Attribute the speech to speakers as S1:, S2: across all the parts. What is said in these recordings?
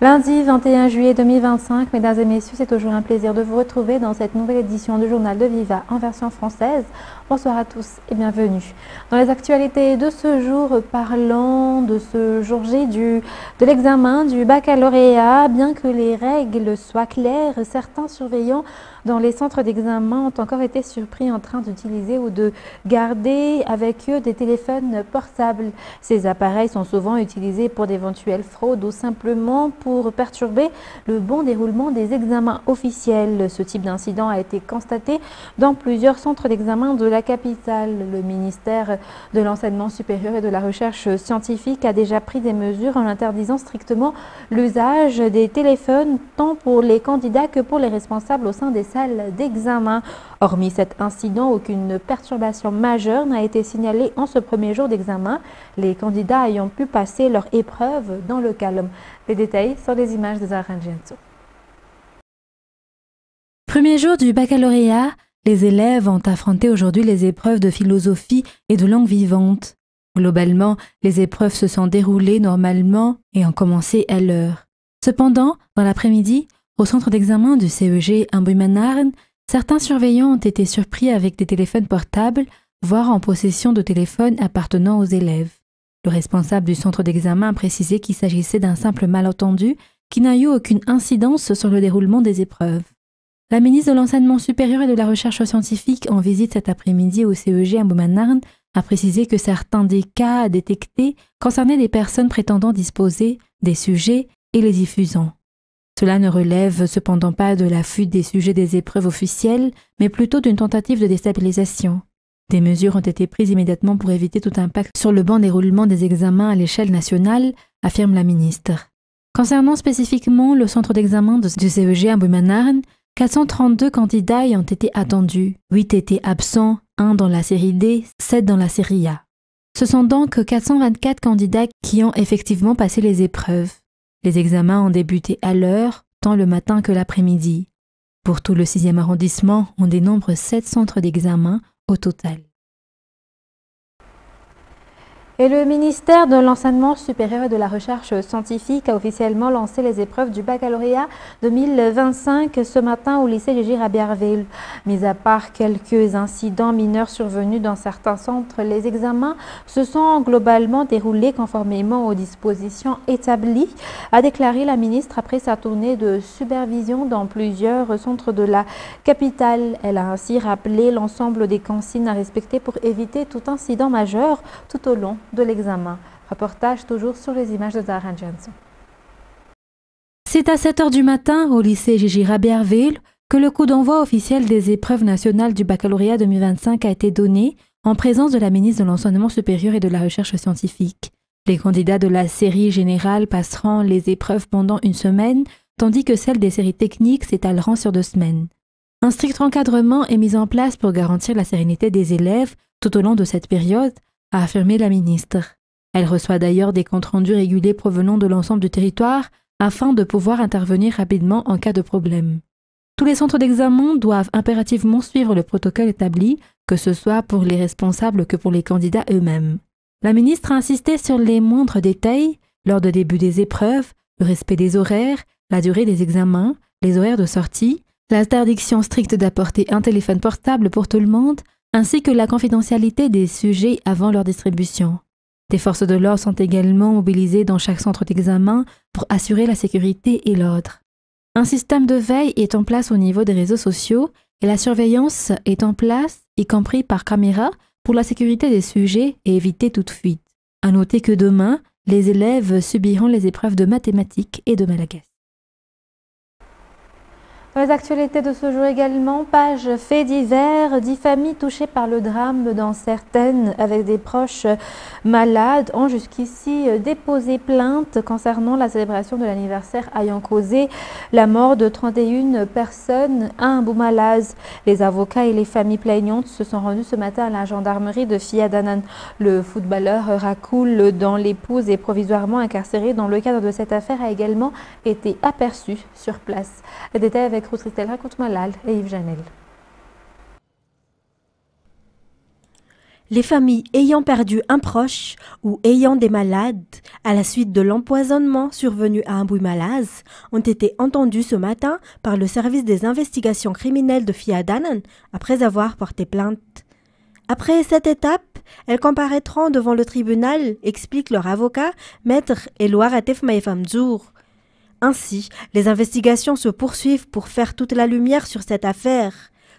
S1: Lundi 21 juillet 2025, mesdames et messieurs, c'est toujours un plaisir de vous retrouver dans cette nouvelle édition du Journal de Viva en version française. Bonsoir à tous et bienvenue. Dans les actualités de ce jour, parlons de ce jour J de l'examen du baccalauréat. Bien que les règles soient claires, certains surveillants dans les centres d'examen ont encore été surpris en train d'utiliser ou de garder avec eux des téléphones portables. Ces appareils sont souvent utilisés pour d'éventuelles fraudes ou simplement pour perturber le bon déroulement des examens officiels. Ce type d'incident a été constaté dans plusieurs centres d'examen de la capitale. Le ministère de l'Enseignement supérieur et de la Recherche scientifique a déjà pris des mesures en interdisant strictement l'usage des téléphones tant pour les candidats que pour les responsables au sein des salles d'examen. Hormis cet incident, aucune perturbation majeure n'a été signalée en ce premier jour d'examen, les candidats ayant pu passer leur épreuve dans le calme. Les détails sont des images de Zahra Gento.
S2: Premier jour du baccalauréat, les élèves ont affronté aujourd'hui les épreuves de philosophie et de langue vivante. Globalement, les épreuves se sont déroulées normalement et ont commencé à l'heure. Cependant, dans l'après-midi, au centre d'examen du CEG à Mbuimanarn, certains surveillants ont été surpris avec des téléphones portables, voire en possession de téléphones appartenant aux élèves. Le responsable du centre d'examen a précisé qu'il s'agissait d'un simple malentendu qui n'a eu aucune incidence sur le déroulement des épreuves. La ministre de l'Enseignement supérieur et de la Recherche scientifique, en visite cet après-midi au CEG à Mbuimanarn, a précisé que certains des cas détectés concernaient des personnes prétendant disposer des sujets et les diffusant. Cela ne relève cependant pas de la fuite des sujets des épreuves officielles, mais plutôt d'une tentative de déstabilisation. Des mesures ont été prises immédiatement pour éviter tout impact sur le bon déroulement des examens à l'échelle nationale, affirme la ministre. Concernant spécifiquement le centre d'examen du CEG à Mbuimanarn, 432 candidats y ont été attendus, 8 étaient absents, 1 dans la série D, 7 dans la série A. Ce sont donc 424 candidats qui ont effectivement passé les épreuves. Les examens ont débuté à l'heure, tant le matin que l'après-midi. Pour tout le 6e arrondissement, on dénombre 7 centres d'examen au total.
S1: Et le ministère de l'Enseignement supérieur et de la Recherche scientifique a officiellement lancé les épreuves du baccalauréat 2025 ce matin au lycée Gégé Rabiarville. Mis à part quelques incidents mineurs survenus dans certains centres, les examens se sont globalement déroulés conformément aux dispositions établies, a déclaré la ministre après sa tournée de supervision dans plusieurs centres de la capitale. Elle a ainsi rappelé l'ensemble des consignes à respecter pour éviter tout incident majeur tout au long de l'examen. Reportage toujours sur les images de Zahra Gento.
S2: C'est à 7 h du matin au lycée Gégé Rabiarville que le coup d'envoi officiel des épreuves nationales du baccalauréat 2025 a été donné en présence de la ministre de l'Enseignement supérieur et de la Recherche scientifique. Les candidats de la série générale passeront les épreuves pendant une semaine, tandis que celles des séries techniques s'étaleront sur 2 semaines. Un strict encadrement est mis en place pour garantir la sérénité des élèves tout au long de cette période, a affirmé la ministre. Elle reçoit d'ailleurs des comptes rendus réguliers provenant de l'ensemble du territoire afin de pouvoir intervenir rapidement en cas de problème. Tous les centres d'examen doivent impérativement suivre le protocole établi, que ce soit pour les responsables que pour les candidats eux-mêmes. La ministre a insisté sur les moindres détails lors du début des épreuves, le respect des horaires, la durée des examens, les horaires de sortie, l'interdiction stricte d'apporter un téléphone portable pour tout le monde, ainsi que la confidentialité des sujets avant leur distribution. Des forces de l'ordre sont également mobilisées dans chaque centre d'examen pour assurer la sécurité et l'ordre. Un système de veille est en place au niveau des réseaux sociaux et la surveillance est en place, y compris par caméra, pour la sécurité des sujets et éviter toute fuite. À noter que demain, les élèves subiront les épreuves de mathématiques et de malagasy.
S1: Dans les actualités de ce jour également, page faits divers, 10 familles touchées par le drame, dans certaines avec des proches malades, ont jusqu'ici déposé plainte concernant la célébration de l'anniversaire ayant causé la mort de 31 personnes à Mbumalaz. Les avocats et les familles plaignantes se sont rendus ce matin à la gendarmerie de Fiadanan. Le footballeur Rakoul, dont l'épouse est provisoirement incarcérée dans le cadre de cette affaire, a également été aperçu sur place. Les détails avec Ruth Malal et Yves Janel.
S3: Les familles ayant perdu un proche ou ayant des malades à la suite de l'empoisonnement survenu à Amboui-Malaz ont été entendues ce matin par le service des investigations criminelles de Fiadanan après avoir porté plainte. Après cette étape, elles comparaîtront devant le tribunal, explique leur avocat, maître Eloire Atef Maefamzour. Ainsi, les investigations se poursuivent pour faire toute la lumière sur cette affaire.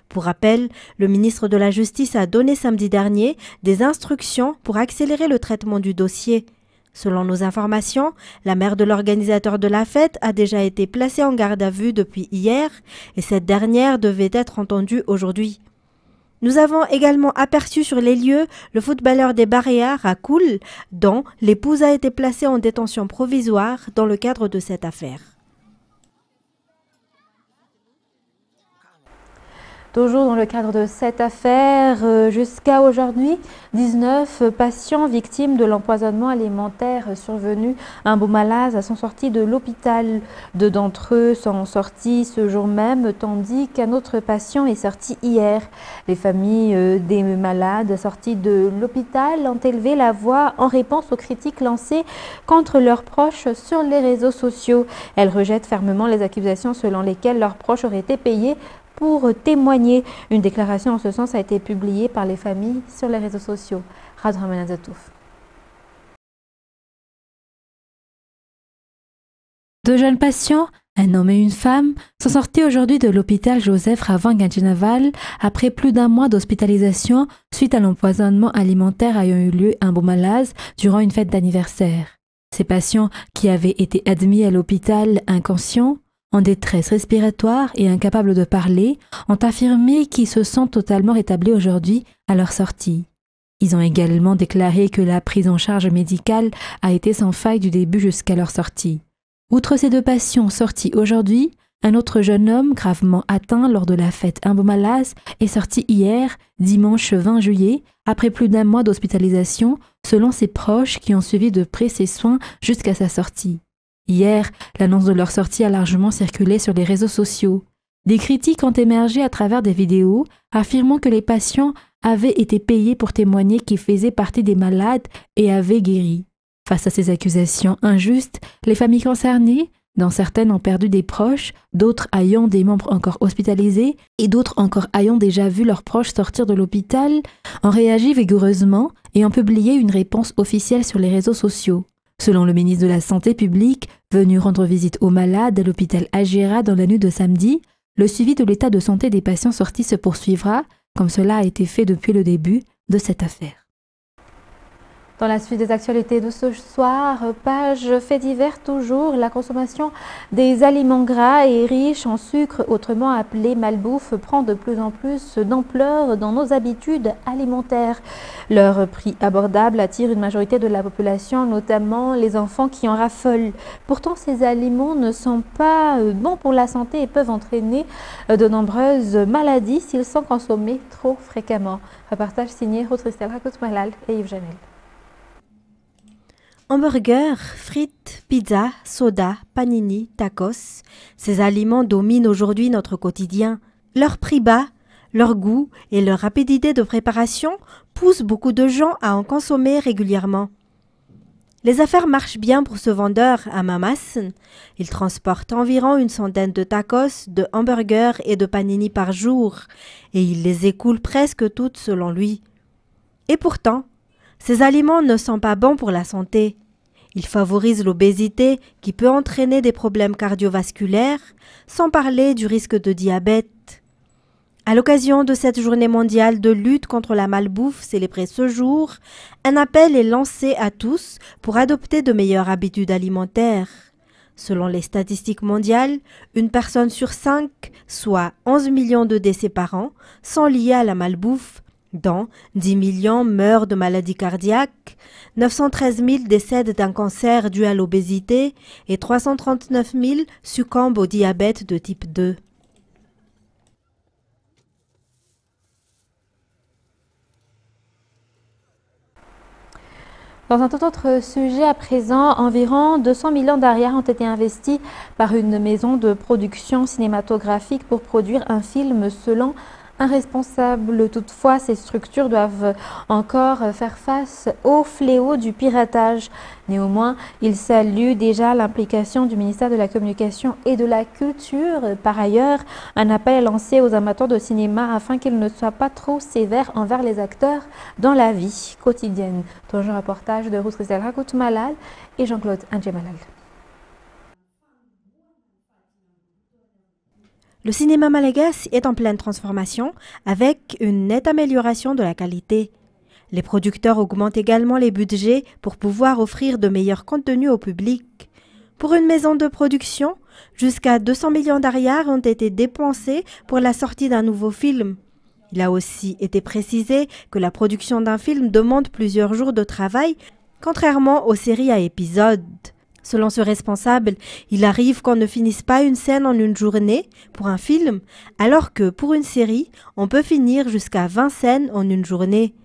S3: Pour rappel, le ministre de la Justice a donné samedi dernier des instructions pour accélérer le traitement du dossier. Selon nos informations, la mère de l'organisateur de la fête a déjà été placée en garde à vue depuis hier et cette dernière devait être entendue aujourd'hui. Nous avons également aperçu sur les lieux le footballeur des Baréas, Rakoul, dont l'épouse a été placée en détention provisoire dans le cadre de cette affaire.
S1: Toujours dans le cadre de cette affaire, jusqu'à aujourd'hui, 19 patients victimes de l'empoisonnement alimentaire survenu à Amboui-Malaz sont sortis de l'hôpital. 2 d'entre eux sont sortis ce jour même, tandis qu'un autre patient est sorti hier. Les familles des malades sortis de l'hôpital ont élevé la voix en réponse aux critiques lancées contre leurs proches sur les réseaux sociaux. Elles rejettent fermement les accusations selon lesquelles leurs proches auraient été payés pour témoigner. Une déclaration en ce sens a été publiée par les familles sur les réseaux sociaux. Radhraman Azatouf.
S2: 2 jeunes patients, un homme et une femme, sont sortis aujourd'hui de l'hôpital Joseph Ravin-Gadjinaval après plus d'1 mois d'hospitalisation suite à l'empoisonnement alimentaire ayant eu lieu à Amboui-Malaz durant une fête d'anniversaire. Ces patients, qui avaient été admis à l'hôpital inconscients, en détresse respiratoire et incapables de parler, ont affirmé qu'ils se sont totalement rétablis aujourd'hui à leur sortie. Ils ont également déclaré que la prise en charge médicale a été sans faille du début jusqu'à leur sortie. Outre ces 2 patients sortis aujourd'hui, un autre jeune homme gravement atteint lors de la fête Amboui-Malaz est sorti hier, dimanche 20 juillet, après plus d'1 mois d'hospitalisation, selon ses proches qui ont suivi de près ses soins jusqu'à sa sortie. Hier, l'annonce de leur sortie a largement circulé sur les réseaux sociaux. Des critiques ont émergé à travers des vidéos affirmant que les patients avaient été payés pour témoigner qu'ils faisaient partie des malades et avaient guéri. Face à ces accusations injustes, les familles concernées, dont certaines ont perdu des proches, d'autres ayant des membres encore hospitalisés et d'autres encore ayant déjà vu leurs proches sortir de l'hôpital, ont réagi vigoureusement et ont publié une réponse officielle sur les réseaux sociaux. Selon le ministre de la Santé publique, venu rendre visite aux malades à l'hôpital Agéra dans la nuit de samedi, le suivi de l'état de santé des patients sortis se poursuivra, comme cela a été fait depuis le début de cette affaire.
S1: Dans la suite des actualités de ce soir, page fait divers toujours, la consommation des aliments gras et riches en sucre, autrement appelé malbouffe, prend de plus en plus d'ampleur dans nos habitudes alimentaires. Leur prix abordable attire une majorité de la population, notamment les enfants qui en raffolent. Pourtant, ces aliments ne sont pas bons pour la santé et peuvent entraîner de nombreuses maladies s'ils sont consommés trop fréquemment. Reportage signé Routristel Rakut-Malal et Yves Janel.
S3: Hamburgers, frites, pizzas, soda, panini, tacos, ces aliments dominent aujourd'hui notre quotidien. Leur prix bas, leur goût et leur rapidité de préparation poussent beaucoup de gens à en consommer régulièrement. Les affaires marchent bien pour ce vendeur à Mamassen. Il transporte environ une centaine de tacos, de hamburgers et de panini par jour, et il les écoule presque toutes selon lui. Et pourtant, ces aliments ne sont pas bons pour la santé. Ils favorisent l'obésité qui peut entraîner des problèmes cardiovasculaires, sans parler du risque de diabète. À l'occasion de cette journée mondiale de lutte contre la malbouffe célébrée ce jour, un appel est lancé à tous pour adopter de meilleures habitudes alimentaires. Selon les statistiques mondiales, une personne sur 5, soit 11 millions de décès par an, sont liés à la malbouffe, dont 10 millions meurent de maladies cardiaques, 913 000 décèdent d'un cancer dû à l'obésité et 339 000 succombent au diabète de type 2.
S1: Dans un tout autre sujet à présent, environ 200 millions d'arias ont été investis par une maison de production cinématographique pour produire un film selon Irresponsables toutefois, ces structures doivent encore faire face au fléau du piratage. Néanmoins, ils saluent déjà l'implication du ministère de la Communication et de la Culture. Par ailleurs, un appel est lancé aux amateurs de cinéma afin qu'ils ne soient pas trop sévères envers les acteurs dans la vie quotidienne. Dans un reportage de Ruth Rizal Rakout Malal et Jean-Claude Andjemalal.
S3: Le cinéma malagasy est en pleine transformation avec une nette amélioration de la qualité. Les producteurs augmentent également les budgets pour pouvoir offrir de meilleurs contenus au public. Pour une maison de production, jusqu'à 200 millions d'ariars ont été dépensés pour la sortie d'un nouveau film. Il a aussi été précisé que la production d'un film demande plusieurs jours de travail, contrairement aux séries à épisodes. Selon ce responsable, il arrive qu'on ne finisse pas une scène en une journée pour un film, alors que pour une série, on peut finir jusqu'à 20 scènes en une journée.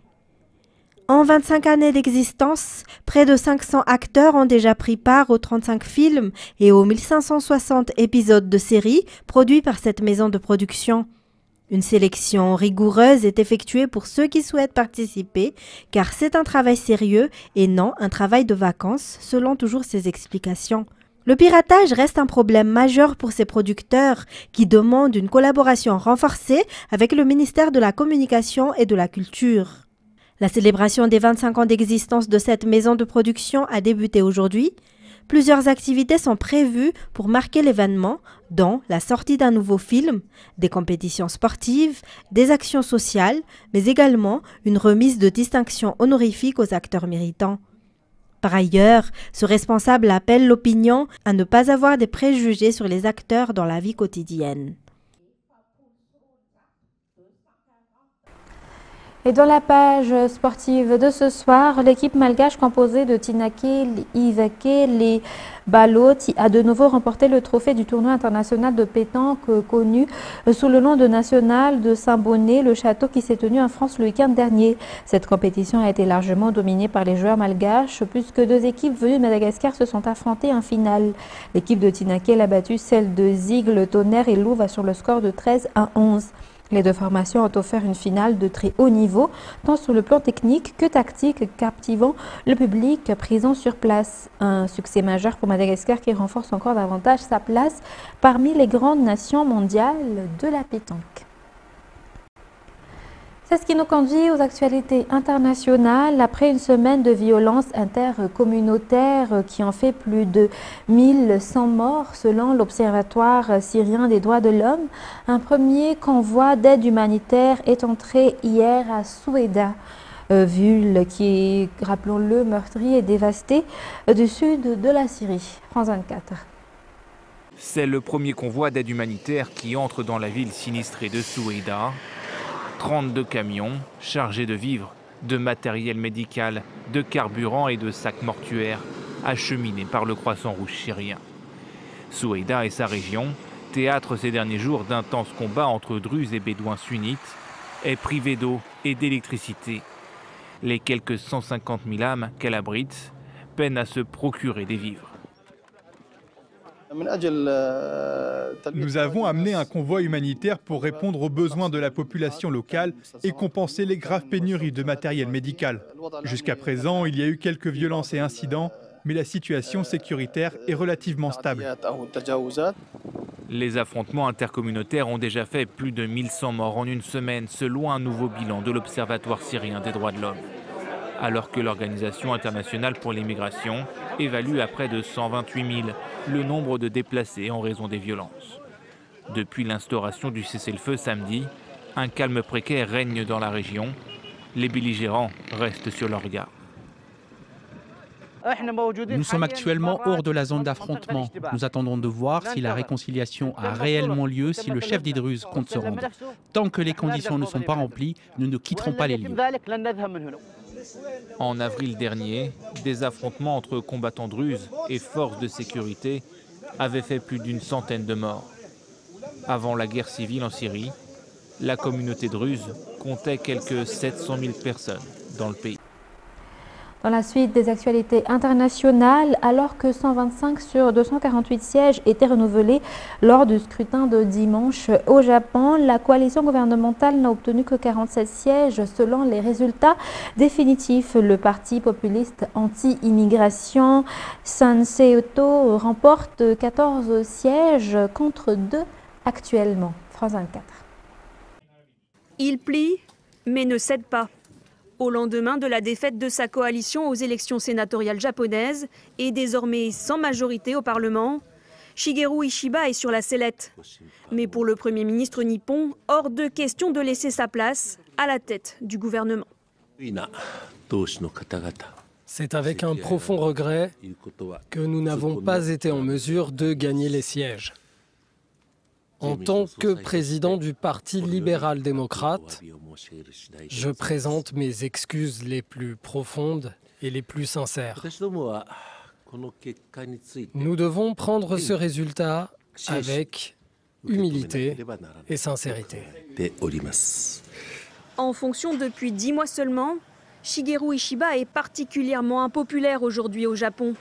S3: En 25 années d'existence, près de 500 acteurs ont déjà pris part aux 35 films et aux 1560 épisodes de séries produits par cette maison de production. Une sélection rigoureuse est effectuée pour ceux qui souhaitent participer, car c'est un travail sérieux et non un travail de vacances, selon toujours ses explications. Le piratage reste un problème majeur pour ces producteurs qui demandent une collaboration renforcée avec le ministère de la Communication et de la Culture. La célébration des 25 ans d'existence de cette maison de production a débuté aujourd'hui. Plusieurs activités sont prévues pour marquer l'événement, dont la sortie d'un nouveau film, des compétitions sportives, des actions sociales, mais également une remise de distinctions honorifiques aux acteurs méritants. Par ailleurs, ce responsable appelle l'opinion à ne pas avoir des préjugés sur les acteurs dans la vie quotidienne.
S1: Et dans la page sportive de ce soir, l'équipe malgache composée de Tinake, Ivake, les Baloti a de nouveau remporté le trophée du tournoi international de pétanque connu sous le nom de National de Saint-Bonnet, le château qui s'est tenu en France le week-end dernier. Cette compétition a été largement dominée par les joueurs malgaches puisque deux équipes venues de Madagascar se sont affrontées en finale. L'équipe de Tinake a battu celle de Zig, le Tonnerre et Louva sur le score de 13-11. Les deux formations ont offert une finale de très haut niveau, tant sur le plan technique que tactique, captivant le public présent sur place. Un succès majeur pour Madagascar qui renforce encore davantage sa place parmi les grandes nations mondiales de la pétanque. C'est ce qui nous conduit aux actualités internationales. Après une semaine de violences intercommunautaires qui ont fait plus de 1100 morts selon l'Observatoire syrien des droits de l'homme, un premier convoi d'aide humanitaire est entré hier à Soueïda, ville qui est, rappelons-le, meurtrie et dévastée du sud de la Syrie. France 24.
S4: C'est le premier convoi d'aide humanitaire qui entre dans la ville sinistrée de Soueïda. 32 camions chargés de vivres, de matériel médical, de carburant et de sacs mortuaires acheminés par le Croissant Rouge syrien. Soueïda et sa région, théâtre ces derniers jours d'intenses combats entre Druzes et Bédouins sunnites, est privée d'eau et d'électricité. Les quelques 150 000 âmes qu'elle abrite peinent à se procurer des vivres.
S5: Nous avons amené un convoi humanitaire pour répondre aux besoins de la population locale et compenser les graves pénuries de matériel médical. Jusqu'à présent, il y a eu quelques violences et incidents, mais la situation sécuritaire est relativement stable.
S4: Les affrontements intercommunautaires ont déjà fait plus de 1100 morts en une semaine, selon un nouveau bilan de l'Observatoire syrien des droits de l'homme. Alors que l'Organisation internationale pour les migrations évalue à près de 128 000 le nombre de déplacés en raison des violences. Depuis l'instauration du cessez-le-feu samedi, un calme précaire règne dans la région. Les belligérants restent sur leur garde.
S6: Nous sommes actuellement hors de la zone d'affrontement. Nous attendons de voir si la réconciliation a réellement lieu, si le chef des Druzes compte se rendre. Tant que les conditions ne sont pas remplies, nous ne quitterons pas les lieux.
S4: En avril dernier, des affrontements entre combattants druzes et forces de sécurité avaient fait plus d'une centaine de morts. Avant la guerre civile en Syrie, la communauté druze comptait quelques 700 000 personnes dans le pays.
S1: Dans la suite des actualités internationales, alors que 125 sur 248 sièges étaient renouvelés lors du scrutin de dimanche au Japon, la coalition gouvernementale n'a obtenu que 47 sièges selon les résultats définitifs. Le parti populiste anti-immigration Sansei-to remporte 14 sièges contre 2 actuellement. France 24.
S7: Il plie, mais ne cède pas. Au lendemain de la défaite de sa coalition aux élections sénatoriales japonaises et désormais sans majorité au Parlement, Shigeru Ishiba est sur la sellette. Mais pour le Premier ministre nippon, hors de question de laisser sa place à la tête du gouvernement.
S8: C'est avec un profond regret que nous n'avons pas été en mesure de gagner les sièges. En tant que président du Parti libéral-démocrate, je présente mes excuses les plus profondes et les plus sincères. Nous devons prendre ce résultat avec humilité et sincérité.
S7: En fonction depuis 10 mois seulement, Shigeru Ishiba est particulièrement impopulaire aujourd'hui au Japon.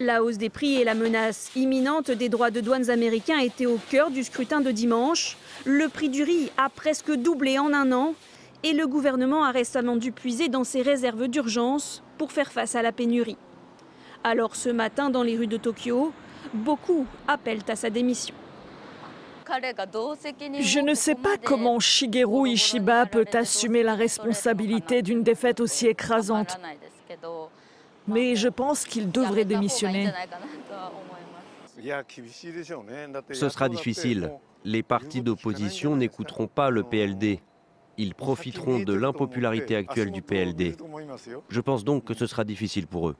S7: La hausse des prix et la menace imminente des droits de douane américains étaient au cœur du scrutin de dimanche. Le prix du riz a presque doublé en un an et le gouvernement a récemment dû puiser dans ses réserves d'urgence pour faire face à la pénurie. Alors ce matin, dans les rues de Tokyo, beaucoup appellent à sa démission.
S9: Je ne sais pas comment Shigeru Ishiba peut assumer la responsabilité d'une défaite aussi écrasante. Mais je pense qu'il devrait démissionner.
S10: Ce sera difficile. Les partis d'opposition n'écouteront pas le PLD. Ils profiteront de l'impopularité actuelle du PLD. Je pense donc que ce sera difficile pour eux.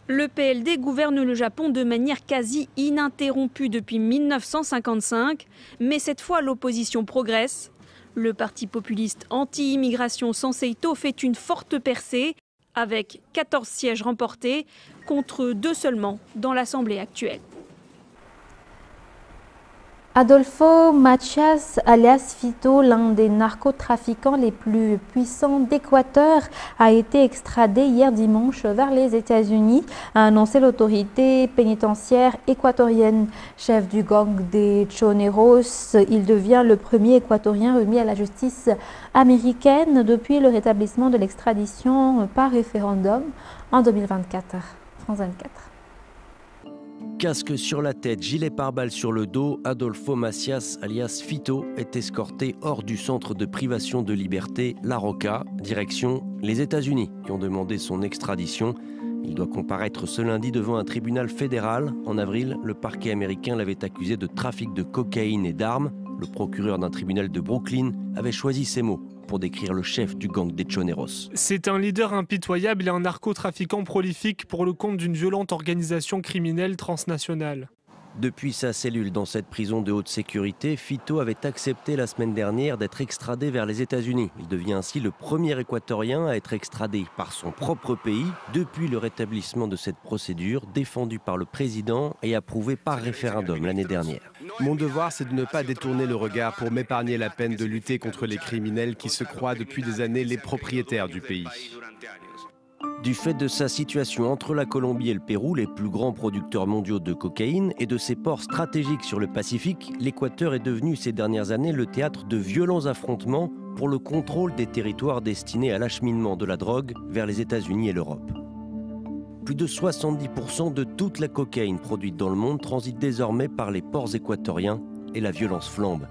S7: Le PLD gouverne le Japon de manière quasi ininterrompue depuis 1955, mais cette fois l'opposition progresse. Le parti populiste anti-immigration Sansei-to fait une forte percée, avec 14 sièges remportés contre 2 seulement dans l'Assemblée actuelle.
S1: Adolfo Macias, alias Fito, l'un des narcotrafiquants les plus puissants d'Équateur, a été extradé hier dimanche vers les États-Unis, a annoncé l'autorité pénitentiaire équatorienne. Chef du gang des Choneros, il devient le premier Équatorien remis à la justice américaine depuis le rétablissement de l'extradition par référendum en 2024. France 24.
S10: Casque sur la tête, gilet pare-balles sur le dos, Adolfo Macias, alias Fito, est escorté hors du centre de privation de liberté, La Roca, direction les États-Unis, qui ont demandé son extradition. Il doit comparaître ce lundi devant un tribunal fédéral. En avril, le parquet américain l'avait accusé de trafic de cocaïne et d'armes. Le procureur d'un tribunal de Brooklyn avait choisi ces mots pour décrire le chef du gang des Choneros.
S11: C'est un leader impitoyable et un narcotrafiquant prolifique pour le compte d'une violente organisation criminelle transnationale.
S10: Depuis sa cellule dans cette prison de haute sécurité, Fito avait accepté la semaine dernière d'être extradé vers les États-Unis. Il devient ainsi le premier Équatorien à être extradé par son propre pays depuis le rétablissement de cette procédure défendue par le président et approuvée par référendum l'année dernière.
S12: Mon devoir, c'est de ne pas détourner le regard pour m'épargner la peine de lutter contre les criminels qui se croient depuis des années les propriétaires du pays.
S10: Du fait de sa situation entre la Colombie et le Pérou, les plus grands producteurs mondiaux de cocaïne, et de ses ports stratégiques sur le Pacifique, l'Équateur est devenu ces dernières années le théâtre de violents affrontements pour le contrôle des territoires destinés à l'acheminement de la drogue vers les États-Unis et l'Europe. Plus de 70% de toute la cocaïne produite dans le monde transite désormais par les ports équatoriens et la violence flambe.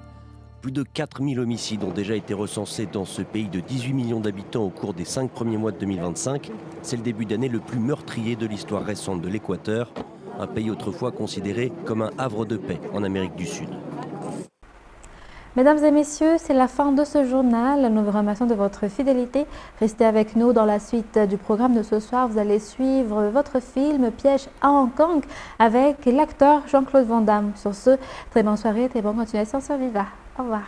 S10: Plus de 4000 homicides ont déjà été recensés dans ce pays de 18 millions d'habitants au cours des 5 premiers mois de 2025. C'est le début d'année le plus meurtrier de l'histoire récente de l'Équateur, un pays autrefois considéré comme un havre de paix en Amérique du Sud.
S1: Mesdames et messieurs, c'est la fin de ce journal. Nous vous remercions de votre fidélité. Restez avec nous dans la suite du programme de ce soir. Vous allez suivre votre film Piège à Hong Kong avec l'acteur Jean-Claude Van Damme. Sur ce, très bonne soirée, très bonne continuation sur Viva. Au revoir.